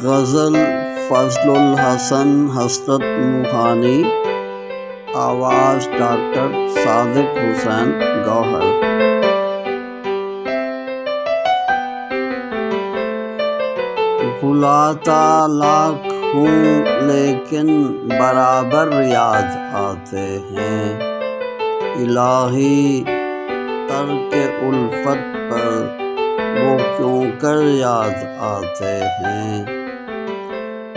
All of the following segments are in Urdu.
غزل فضل الحسن حسرت موہانی، آواز ڈاکٹر صادق حسین گوہر۔ بھلاتا لاکھ ہوں لیکن برابر یاد آتے ہیں، الہی ترک الفت پر وہ کیوں کر یاد آتے ہیں۔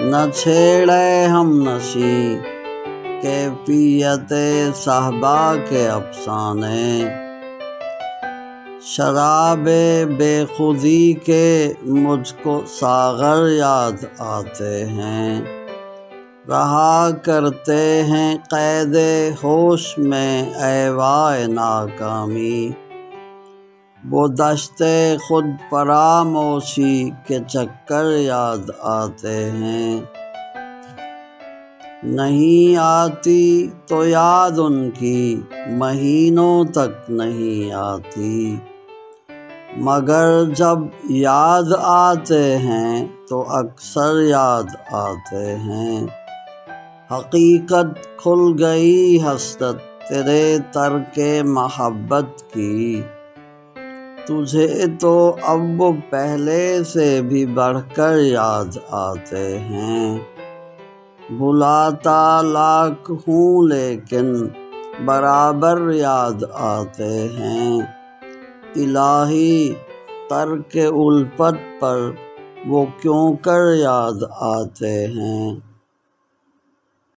نہ چھیڑے ہم نشیں کیفیت صحبا کے افسانے، شراب بے خودی کے مجھ کو ساغر یاد آتے ہیں۔ رہا کرتے ہیں قید ہوش میں ایوائے ناکامی، وہ دشت خود فراموشی کے چکر یاد آتے ہیں۔ نہیں آتی تو یاد ان کی مہینوں تک نہیں آتی، مگر جب یاد آتے ہیں تو اکثر یاد آتے ہیں۔ حقیقت کھل گئی حسرت تیرے ترک محبت کی، تجھے تو اب وہ پہلے سے بھی بڑھ کر یاد آتے ہیں۔ بھلاتا لاکھ ہوں لیکن برابر یاد آتے ہیں، الہی ترک الفت پر وہ کیوں کر یاد آتے ہیں۔